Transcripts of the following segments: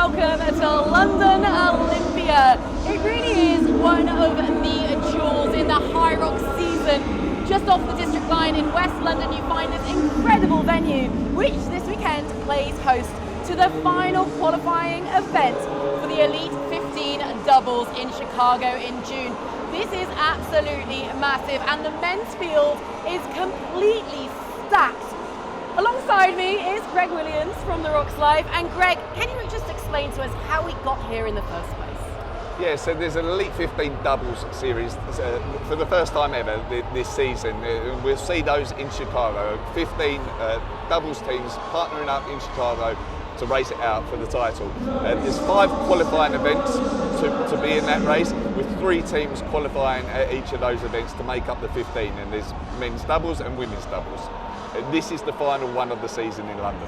welcome to London Olympia. It really is one of the jewels in the Hyrox season. Just off the district line in West London, you find this incredible venue, which this weekend plays host to the final qualifying event for the Elite 15 doubles in Chicago in June. This is absolutely massive, and the men's field is completely stacked. Alongside me is Greg Williams from the Rocks Live. And Greg, can you just explain to us how we got here in the first place? Yeah, so there's an Elite 15 doubles series for the first time ever this season. We'll see those in Chicago. 15 doubles teams partnering up in Chicago to race it out for the title. There's 5 qualifying events to be in that race, with 3 teams qualifying at each of those events to make up the 15. And there's men's doubles and women's doubles. This is the final one of the season in London.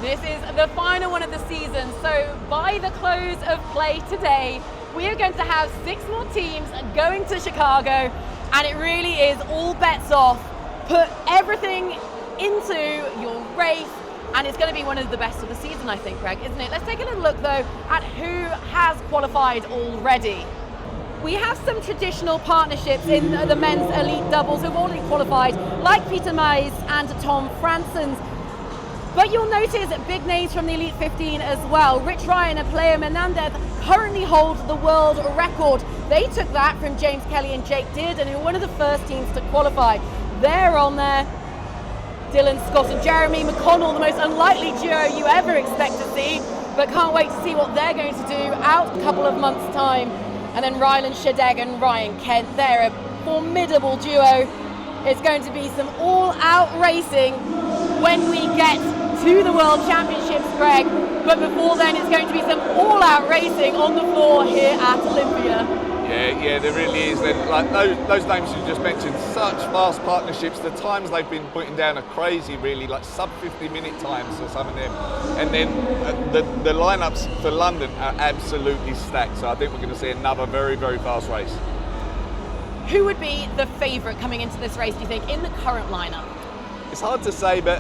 This is the final one of the season. So by the close of play today, we are going to have 6 more teams going to Chicago, and it really is all bets off. Put everything into your race, and it's going to be one of the best of the season, I think, Greg, isn't it? Let's take a little look, though, at who has qualified already. We have some traditional partnerships in the men's elite doubles who've already qualified, like Peter Maes and Tom Fransons. But you'll notice big names from the Elite 15 as well. Rich Ryan and Pleo Menendez currently hold the world record. They took that from James Kelly and Jake Dearden, who were one of the first teams to qualify. They're on there. Dylan Scott and Jeremy McConnell, the most unlikely duo you ever expect to see, but can't wait to see what they're going to do out a couple of months' time. And then Ryland Shadeg and Ryan Kent, they're a formidable duo. It's going to be some all-out racing when we get to the World Championships, Greg. But before then, it's going to be some all-out racing on the floor here at Olympia. Yeah, there really is. Like those names you just mentioned, such fast partnerships. The times they've been putting down are crazy, really, like sub 50-minute times for some of them. And then the lineups for London are absolutely stacked. So I think we're going to see another very, very fast race. Who would be the favourite coming into this race, do you think, in the current lineup? It's hard to say, but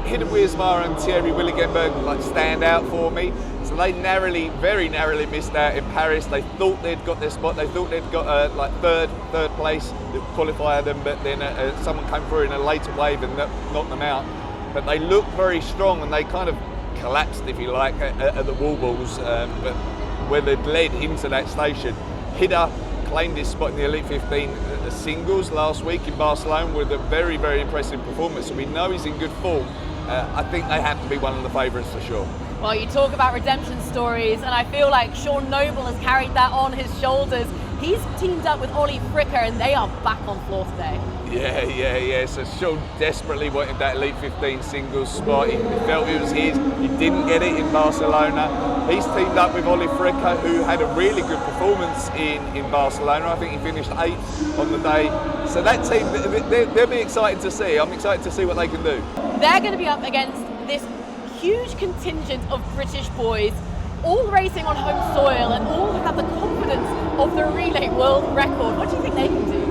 Hidde Weersma and Thierry Willigenburg stand out for me. So they very narrowly missed out in Paris. They thought they'd got their spot. They thought they'd got third place to qualify them, but then someone came through in a later wave and knocked them out. But they looked very strong, and they kind of collapsed, if you like, at the wall balls, but where they'd led into that station. Hidde claimed his spot in the Elite 15 singles last week in Barcelona with a very, very impressive performance. So we know he's in good form. I think they have to be one of the favourites for sure. Well, you talk about redemption stories, and I feel like Sean Noble has carried that on his shoulders. He's teamed up with Ollie Fricker, and they are back on floor today. Yeah. So Sean desperately wanted that Elite 15 singles spot. He felt it was his. He didn't get it in Barcelona. He's teamed up with Ollie Fricker, who had a really good performance in Barcelona. I think he finished 8th on the day. So that team, they'll be excited to see. I'm excited to see what they can do. They're going to be up against this huge contingent of British boys, all racing on home soil and all have the confidence of the relay world record. What do you think they can do?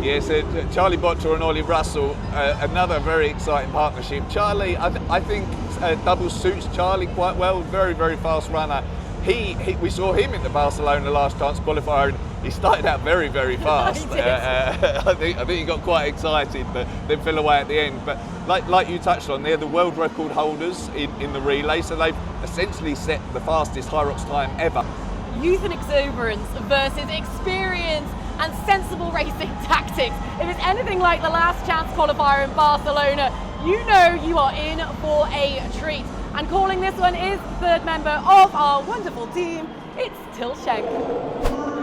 Yeah, so Charlie Botterill and Ollie Russell, another very exciting partnership. Charlie, I think double suits Charlie quite well. Very, very fast runner. We saw him in the Barcelona last chance qualifier, and he started out very, very fast. I think he got quite excited, but then fell away at the end. But like you touched on, they're the world record holders in the relay, so they've essentially set the fastest Hyrox time ever. Youth and exuberance versus experience and sensible racing tactics. If it's anything like the last chance qualifier in Barcelona, you know you are in for a treat. And calling this one is third member of our wonderful team, it's Tilshank.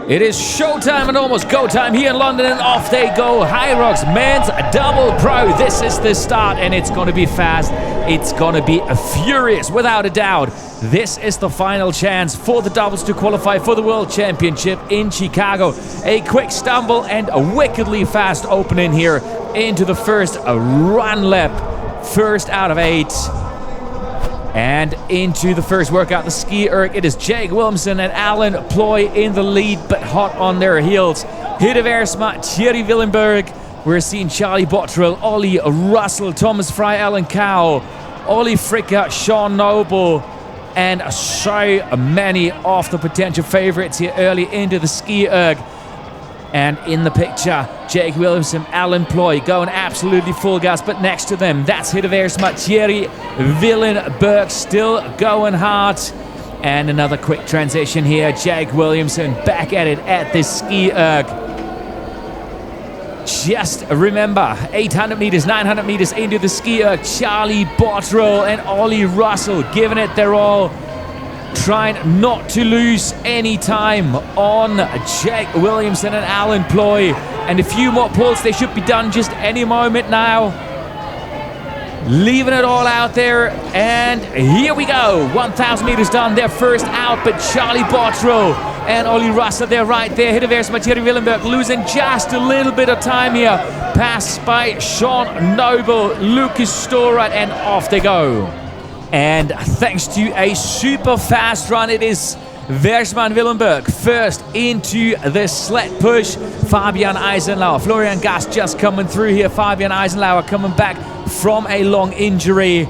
It is showtime and almost go time here in London, and off they go. Hyrox men's double pro. This is the start, and it's going to be fast. It's going to be furious, without a doubt. This is the final chance for the doubles to qualify for the World Championship in Chicago. A quick stumble and a wickedly fast opening here into the first run lap. First out of 8. And into the first workout, the ski erg. It is Jake Williamson and Alen Ploj in the lead, but hot on their heels. Hidde Weersma, Thierry Willigenburg. We're seeing Charlie Botterill, Ollie Russell, Thomas Fry Alan Cao, Ollie Fricker, Sean Noble, and so many of the potential favorites here early into the ski erg. And in the picture, Jake Williamson, Alen Ploj going absolutely full gas, but next to them, that's Hidde Weersma, Thierry Willigenburg still going hard. And another quick transition here, Jake Williamson back at it at this ski erg. Just remember, 800 meters, 900 meters into the ski erg, Charlie Botterill and Ollie Russell giving it their all, trying not to lose any time on Jake Williamson and Alen Ploj. And a few more pulls, they should be done just any moment now. Leaving it all out there, and here we go. 1,000 meters done, they're first out, but Charlie Botterill and Ollie Russell, they're right there. Hidde Weersma, Thierry Willigenburg losing just a little bit of time here. Passed by Sean Noble, Lucas Storrat, and off they go. And thanks to a super fast run, it is Weersma and Willigenburg first into the sled push. Fabian Eisenlauer, Florian Gast just coming through here. Fabian Eisenlauer coming back from a long injury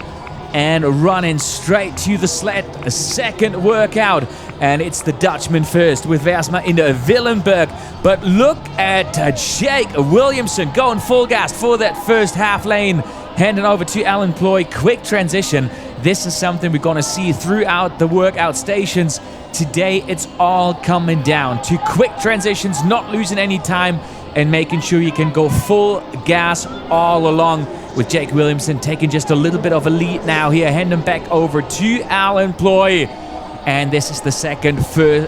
and running straight to the sled. A second workout, and it's the Dutchman first with Weersma into Willigenburg. But look at Jake Williamson going full gas for that first half lane, handing over to Alen Ploj. Quick transition. This is something we're going to see throughout the workout stations. Today, it's all coming down to quick transitions, not losing any time, and making sure you can go full gas all along, with Jake Williamson taking just a little bit of a lead now here, handing back over to Alen Ploj. And this is the second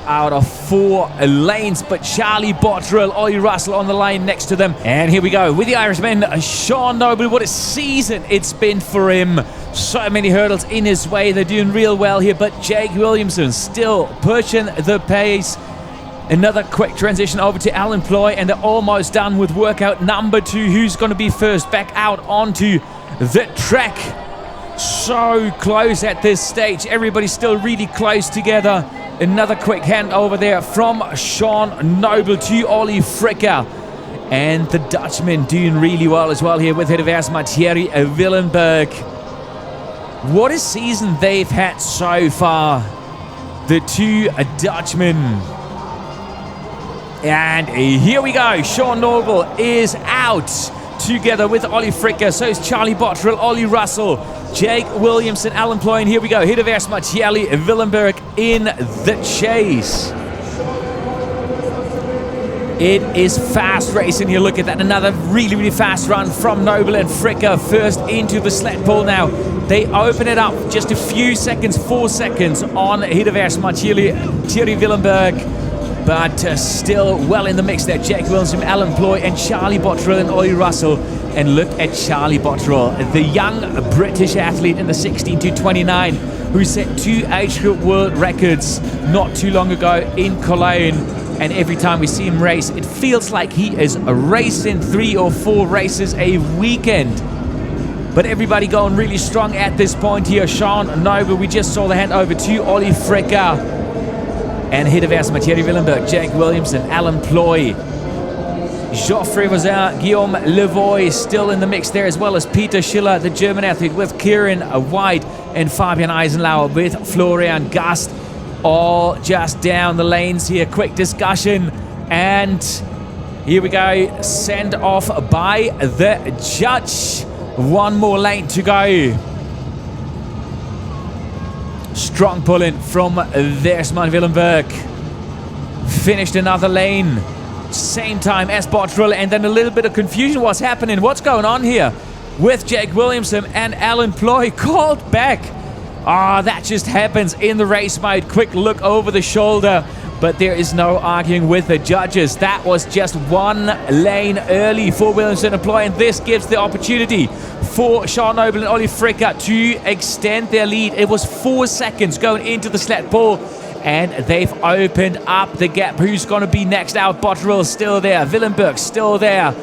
out of 4 lanes, but Charlie Botterill, Ollie Russell on the line next to them. And here we go with the Irishman, Sean Noble. What a season it's been for him. So many hurdles in his way. They're doing real well here, but Jake Williamson still pushing the pace. Another quick transition over to Alen Ploj, and they're almost done with workout number 2. Who's going to be first back out onto the track? So close at this stage. Everybody's still really close together. Another quick hand over there from Sean Noble to Ollie Fricker. And the Dutchman doing really well as well here with Hidde Weersma, Thierry Willigenburg. What a season they've had so far, the two Dutchmen. And here we go. Sean Noble is out together with Ollie Fricker. So is Charlie Botterill, Ollie Russell, Jake Williamson, Alen Ploj. And here we go. Hidde Weersma, Thierry Willigenburg in the chase. It is fast racing here. Look at that. Another really, really fast run from Noble and Fricker. First into the sled pull now. They open it up just a few seconds, 4 seconds on Hidde Weersma, Thierry Willigenburg. But still well in the mix there. Jake Williamson, Alen Ploj, and Charlie Botterill and Ollie Russell. And look at Charlie Botterill, the young British athlete in the 16 to 29 who set 2 age group world records not too long ago in Cologne. And every time we see him race, it feels like he is racing 3 or 4 races a weekend. But everybody going really strong at this point here. Sean Noble, we just saw the hand over to Ollie Fricker. And Hidde Weersma, Thierry Willigenburg, Jake Williamson, Alen Ploj, Joffrey, Voisin, Guillaume, Levoy still in the mix there, as well as Peter Schiller, the German athlete, with Kieron White, and Fabian Eisenlauer with Florian Gast. All just down the lanes here. Quick discussion, and here we go. Send off by the judge. One more lane to go. Strong pulling from Weersma and Willigenburg. Finished another lane. Same time as Botterill, and then a little bit of confusion. What's happening? What's going on here with Jake Williamson and Alen Ploj? Called back. That just happens in the race mode. Quick look over the shoulder, but there is no arguing with the judges. That was just 1 lane early for Williamson and Ploj, and this gives the opportunity for Sean Noble and Ollie Fricker to extend their lead. It was 4 seconds going into the sled pull, and they've opened up the gap. Who's going to be next out? Botterill still there. Willigenburg still there.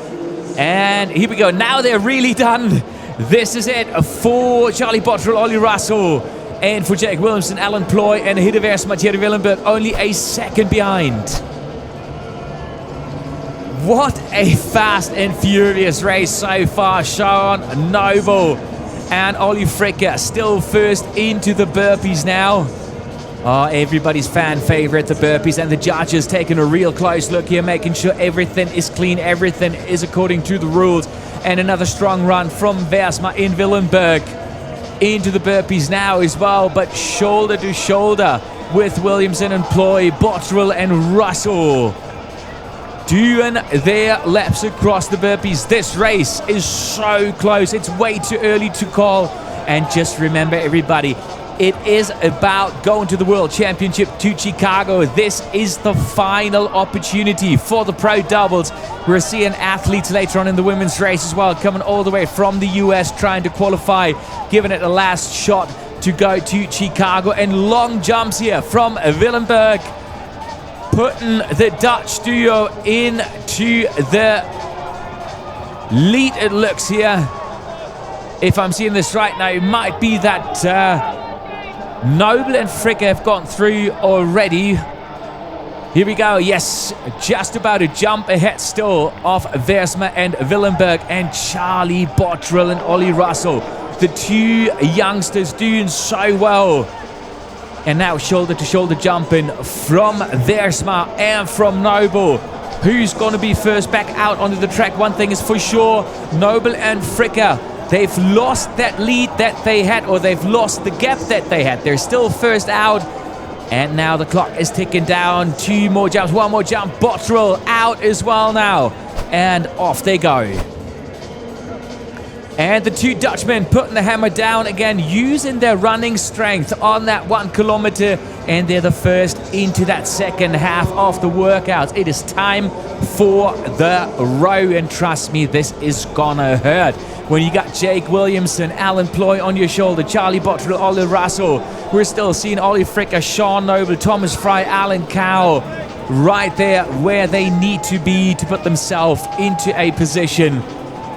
And here we go. Now they're really done. This is it for Charlie Botterill, Ollie Russell, and for Jake Williamson, Alen Ploj, and Hidde Weersma, Thierry Willigenburg only a second behind. What a fast and furious race so far. Sean Noble and Ollie Fricker still first into the burpees now. Oh, everybody's fan favorite, the burpees, and the judges taking a real close look here, making sure everything is clean, everything is according to the rules. And another strong run from Weersma in Willigenburg into the burpees now as well, but shoulder to shoulder with Williamson and Ploj, Botterill and Russell doing their laps across the burpees. This race is so close. It's way too early to call. And just remember, everybody, it is about going to the World Championship to Chicago. This is the final opportunity for the pro doubles. We're seeing athletes later on in the women's race as well, coming all the way from the US, trying to qualify, giving it a last shot to go to Chicago. And long jumps here from Willigenburg, putting the Dutch duo into the lead, it looks here. If I'm seeing this right now, it might be that Noble and Fricke have gone through already. Here we go. Yes, just about to jump ahead still of Weersma and Willigenburg, and Charlie Botterill and Ollie Russell. The two youngsters doing so well. And now shoulder to shoulder jumping from Weersma and from Noble. Who's going to be first back out onto the track? One thing is for sure, Noble and Fricke, they've lost that lead that they had, or they've lost the gap that they had. They're still first out. And now the clock is ticking down. Two more jumps, one more jump. Botterill out as well now. And off they go. And the two Dutchmen putting the hammer down again, using their running strength on that 1 kilometer. And they're the first into that second half of the workout. It is time for the row. And trust me, this is gonna hurt. When you got Jake Williamson, Alan Ploj on your shoulder, Charlie Botterill, Ollie Russell. We're still seeing Ollie Fricke, Sean Noble, Thomas Fry Alan Cao right there where they need to be to put themselves into a position.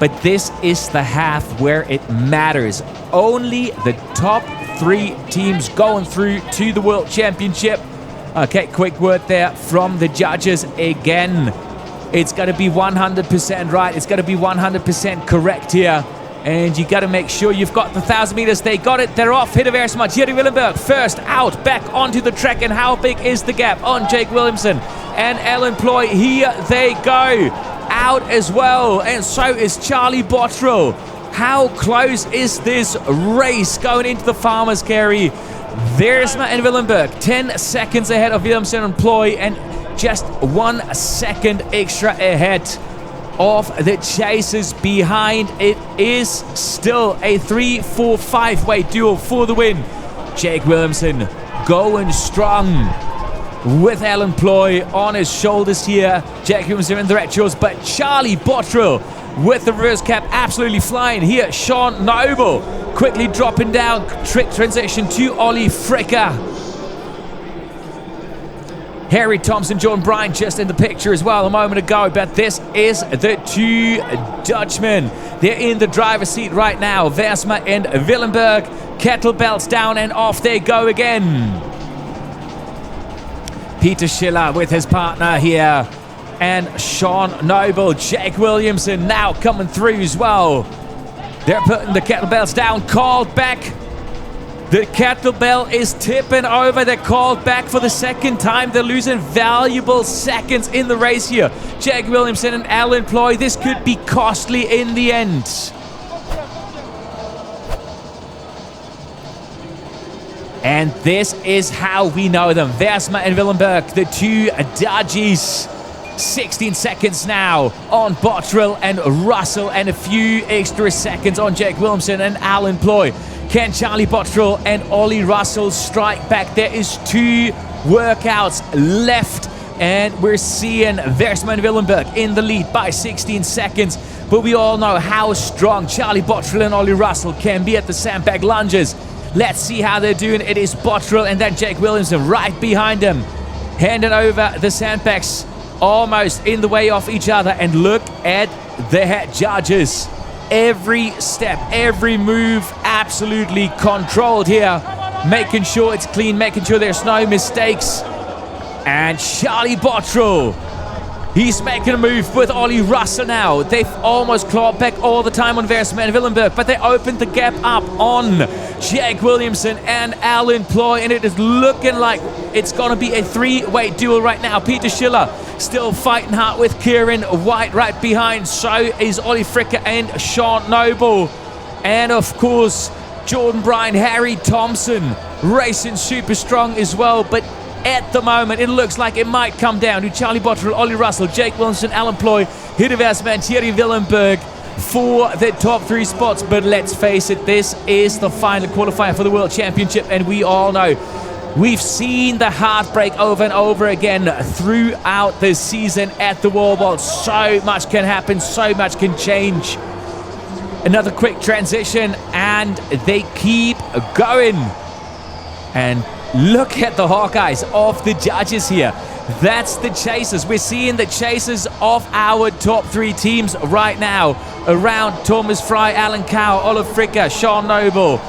But this is the half where it matters. Only the top 3 teams going through to the World Championship. Okay, quick word there from the judges again. It's got to be 100% right. It's got to be 100% correct here. And you got to make sure you've got the 1,000 meters. They got it. They're off. Hidde Weersma, Thierry Willigenburg first out, back onto the track. And how big is the gap on Jake Williamson and Alan Ploj? Here they go. Out as well. And so is Charlie Botterill. How close is this race going into the farmer's carry? Weersma and Willigenburg 10 seconds ahead of Williamson and Ploj, and just 1 second extra ahead of the chasers behind. It is still a 3-4-5 way duel for the win. Jake Williamson going strong with Alan Ploj on his shoulders here. Jake Williamson in the red shorts, but Charlie Botterill with the reverse cap absolutely flying here. Sean Noble quickly dropping down. Trick transition to Ollie Fricke. Harry Thompson, John Bryant just in the picture as well a moment ago. But this is the two Dutchmen. They're in the driver's seat right now. Weersma and Willigenburg. Kettlebells down and off they go again. Peter Schiller with his partner here. And Sean Noble. Jake Williamson now coming through as well. They're putting the kettlebells down. Called back. The kettlebell is tipping over. They're called back for the second time. They're losing valuable seconds in the race here. Jake Williamson and Alan Ploj. This could be costly in the end. And this is how we know them. Weersma and Willigenburg, the two Dutchies. 16 seconds now on Botterill and Russell, and a few extra seconds on Jake Williamson and Alan Ploj. Can Charlie Botterill and Ollie Russell strike back? There is 2 workouts left, and we're seeing Weersma and Willigenburg in the lead by 16 seconds. But we all know how strong Charlie Botterill and Ollie Russell can be at the sandbag lunges. Let's see how they're doing. It is Botterill and then Jake Williamson right behind them, handing over the sandbags almost in the way of each other. And look at the head judges. Every step, every move absolutely controlled here. Making sure it's clean, making sure there's no mistakes. And Charlie Botterill, he's making a move with Ollie Russell now. They've almost clawed back all the time on Weersma and Willigenburg, but they opened the gap up on Jake Williamson and Alan Ploj, and it is looking like it's going to be a three-way duel right now. Peter Schiller still fighting hard with Kieron White right behind. So is Ollie Fricker and Sean Noble. And of course, Jordan Bryant, Harry Thompson racing super strong as well. But at the moment, it looks like it might come down to Charlie Botterill, Ollie Russell, Jake Williamson, Alan Ploj, Hidde and Thierry Willigenburg for the top 3 spots. But let's face it, this is the final qualifier for the World Championship, and we all know we've seen the heartbreak over and over again throughout the season at the wall ball. So much can happen, so much can change. Another quick transition, and they keep going. And look at the Hawkeyes of the judges here. That's the chasers. We're seeing the chasers of our top 3 teams right now around Thomas Fry Alan Cao, Ollie Fricker, Sean Noble,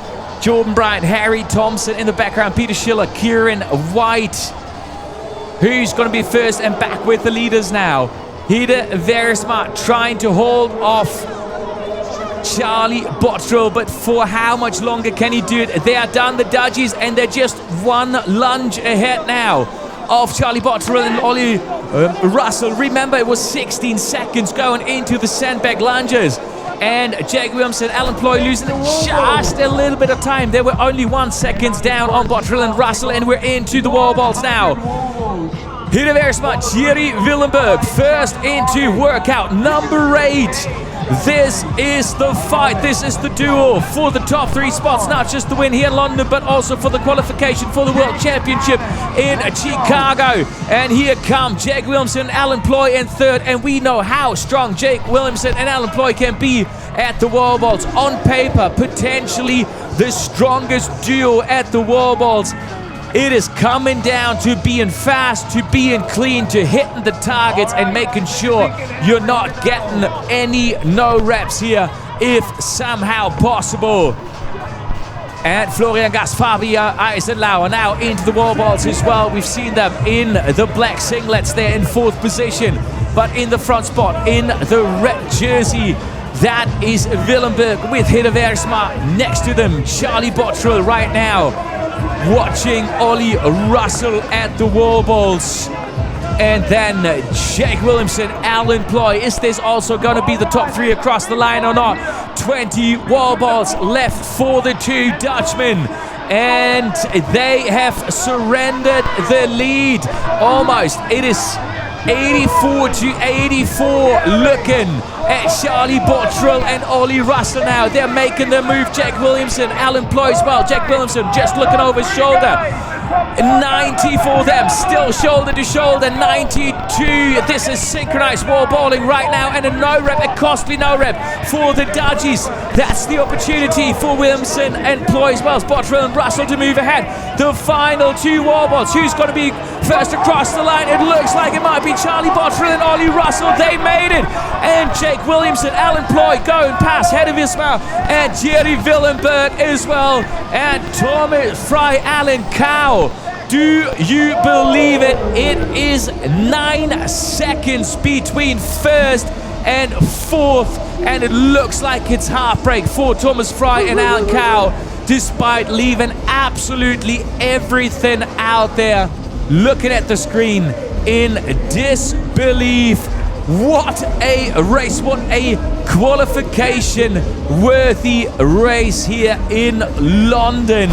Jordan Bryant, Harry Thompson in the background, Peter Schiller, Kieron White. Who's going to be first and back with the leaders now? Hidde Weersma trying to hold off Charlie Botterill, but for how much longer can he do it? They are done, the Dudgies, and they're just one lunge ahead now of Charlie Botterill and Ollie Russell. Remember, it was 16 seconds going into the sandbag lunges. And Jake Williamson, Alan Ploj losing just a little bit of time. They were only 1 second down on Botterill and Russell, and we're into the wall balls now. Hidde Weersma, Thierry Willigenburg, first into workout number 8. This is the fight. This is the duel for the top 3 spots. Not just the win here in London, but also for the qualification for the World Championship in Chicago. And here come Jake Williamson and Alan Ploj in third. And we know how strong Jake Williamson and Alan Ploj can be at the wall balls. On paper, potentially the strongest duo at the wall balls. It is coming down to being fast, to being clean, to hitting the targets and making sure you're not getting any no reps here if somehow possible. And Florian, Gast, Fabian, Eisenlauer now into the wall balls as well. We've seen them in the black singlets there in 4th position. But in the front spot, in the red jersey, that is Willigenburg with Hidde Weersma next to them. Charlie Botterill right now watching Ollie Russell at the wall balls. And then Jake Williamson, Alan Ploj. Is this also going to be the top 3 across the line or not? 20 wall balls left for the 2 Dutchmen. And they have surrendered the lead. Almost. It is 84-84 looking at Charlie Botterill and Ollie Russell now. They're making the move. Jake Williamson, Alan Ploj as well. Jake Williamson just looking over his shoulder. 90 for them, still shoulder to shoulder. 92. This is synchronized wall balling right now, and a no rep, a costly no rep for the Dudgies. That's the opportunity for Williamson and Ploj as well as Botterill and Russell to move ahead. The final 2 wall balls. Who's going to be first across the line? It looks like it might be Charlie Botterill and Ollie Russell. They made it. And Jake Williamson, Alan Ploj going past Hidde Weersma and Thierry Willigenburg as well. And Thomas Fry Alan Cao. Do you believe it? It is 9 seconds between first and 4th, and it looks like it's heartbreak for Thomas Fry and Alan Cao, despite leaving absolutely everything out there. Looking at the screen in disbelief. What a race, what a qualification worthy race here in London.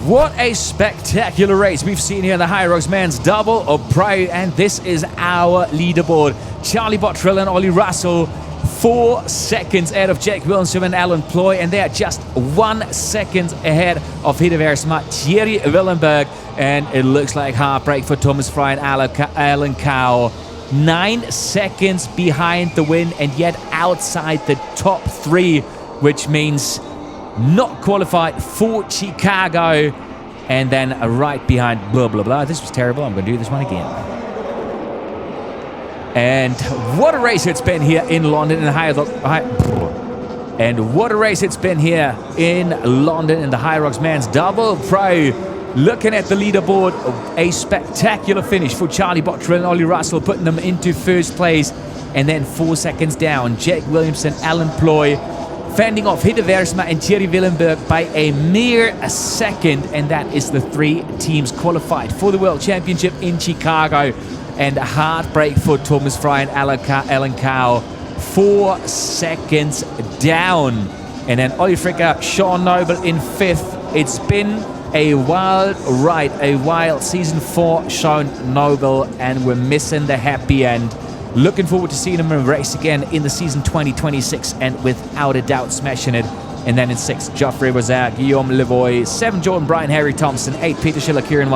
What a spectacular race we've seen here in the Hyrox men's double or pro, and this is our leaderboard. Charlie Botterill and Ollie Russell 4 seconds ahead of Jake Williamson and Alan Ploj, and they are just 1 second ahead of Hidde Weersma, Thierry Willigenburg, and it looks like heartbreak for Thomas Fry and Alan Cao. 9 seconds behind the win, and yet outside the top 3, which means not qualified for Chicago. And then right behind blah blah blah. This was terrible. I'm going to do this one again. And what a race it's been here in London in what a race it's been here in London in the Hyrox men's double pro. Looking at the leaderboard, a spectacular finish for Charlie Botterill and Ollie Russell, putting them into first place. And then 4 seconds down, Jake Williamson, Alan Ploj, fending off Hidde, Weersma and Thierry Willigenburg by a mere second, and that is the 3 teams qualified for the World Championship in Chicago. And a heartbreak for Thomas Fry Alan Cao, 4 seconds down. And then Ollie Fricker, Sean Noble in 5th. It's been a wild ride, a wild season for Sean Noble, and we're missing the happy end. Looking forward to seeing him race again in the season 2026 and without a doubt smashing it. And then in 6th, Joffrey was there, Guillaume, Levoy, 7, Jordan, Bryant, Harry, Thompson, 8, Peter, Schiller, Kieron,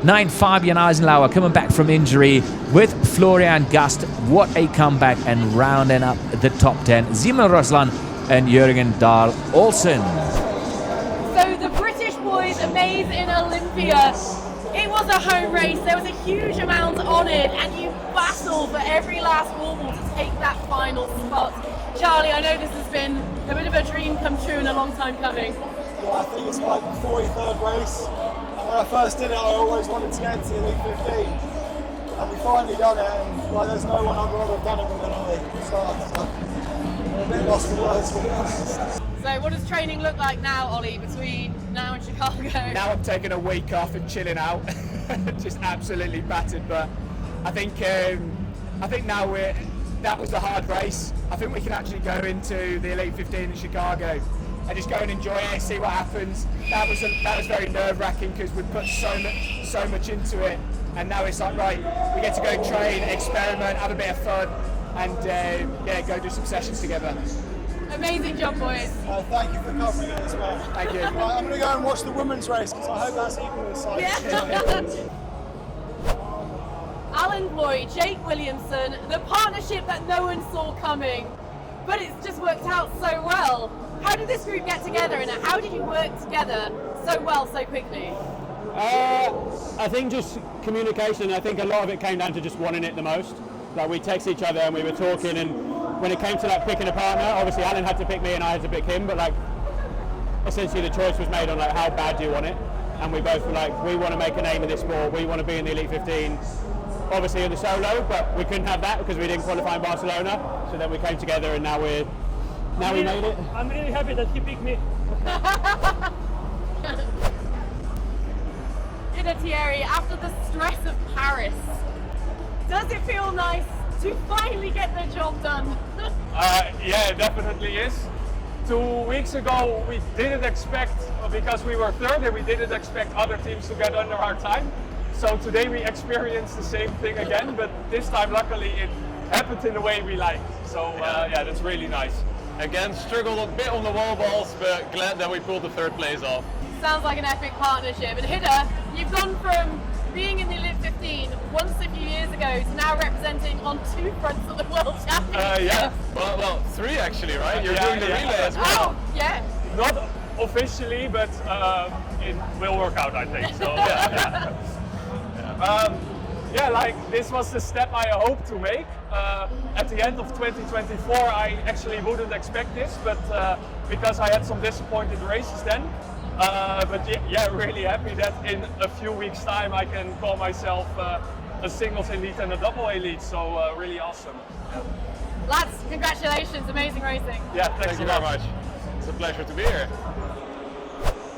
9, Fabian, Eisenlauer coming back from injury with Florian, Gast. What a comeback, and rounding up the top 10, Simen, Røssland and Jørgen, Dahl, Olsen. So the British boys amaze in Olympia. It was a home race, there was a huge amount on it, and you battle for every last wobble to take that final spot. Charlie, I know this has been a bit of a dream come true and a long time coming. Yeah, I think it's my 43rd race, and when I first did it I always wanted to get into the Elite 15, and we finally done it, and like, there's no one I'd rather done it than Ollie. So I'm a bit lost for words, to be honest. So what does training look like now, Ollie, between now and Chicago? Now I'm taking a week off and chilling out, just absolutely battered. But I think now that was a hard race. I think we can actually go into the Elite 15 in Chicago and just go and enjoy it, see what happens. That was very nerve-wracking because we put so much into it, and now it's like, right, we get to go train, experiment, have a bit of fun, and go do some sessions together. Amazing job, boys. Thank you for covering it as well. Thank you. Right, I'm going to go and watch the women's race because I hope that's equally exciting. Yeah. Alan, Ploj, Jake Williamson, the partnership that no one saw coming, but it's just worked out so well. How did this group get together, and how did you work together so well so quickly? I think just communication. I think a lot of it came down to just wanting it the most. Like, we text each other and we were talking, and when it came to like picking a partner, obviously Alan had to pick me and I had to pick him, but like essentially the choice was made on like how bad do you want it, and we both were like, we want to make a name in this sport, we want to be in the Elite 15, obviously in the solo, but we couldn't have that because we didn't qualify in Barcelona, so then we came together and now we made it. I'm really happy that he picked me. Hidde, Thierry, after the stress of Paris, does it feel nice to finally get the job done? Yeah, it definitely is. 2 weeks ago we didn't expect, because we were third, and we didn't expect other teams to get under our time. So today we experienced the same thing again, but this time luckily it happened in the way we liked. So yeah, that's really nice. Again, struggled a bit on the wall balls, but glad that we pulled the 3rd place off. Sounds like an epic partnership. And Hidde, you've gone from being in the Elite 15 once a few years ago to now representing on 2 fronts of the World Championship. Yeah, well, 3 actually, right? You're doing the relay as well. Oh, yeah. Not officially, but it will work out, I think. So yeah, like this was the step I hoped to make. At the end of 2024, I actually wouldn't expect this, but because I had some disappointed races then. But yeah, really happy that in a few weeks' time I can call myself a singles elite and a double elite. So really awesome. Yeah. Lads, congratulations, amazing racing. Yeah, Thank you very much. It's a pleasure to be here.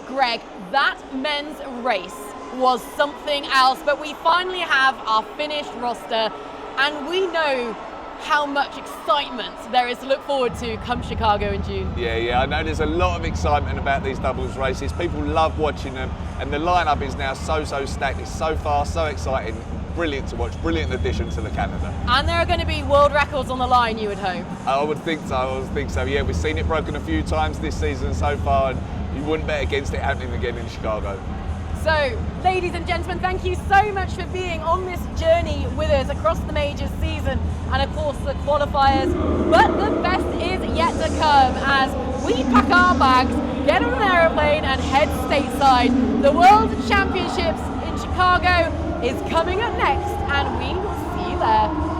Greg, that men's race was something else, but we finally have our finished roster, and we know how much excitement there is to look forward to come Chicago in June. Yeah, I know there's a lot of excitement about these doubles races. People love watching them, and the lineup is now so stacked. It's so fast, so exciting, brilliant to watch, brilliant addition to the calendar. And there are going to be world records on the line, you would hope. I would think so. Yeah, we've seen it broken a few times this season so far, and you wouldn't bet against it happening again in Chicago. So, ladies and gentlemen, thank you so much for being on this journey with us across the majors season and of course the qualifiers. But the best is yet to come as we pack our bags, get on an aeroplane and head stateside. The World Championships in Chicago is coming up next, and we will see you there.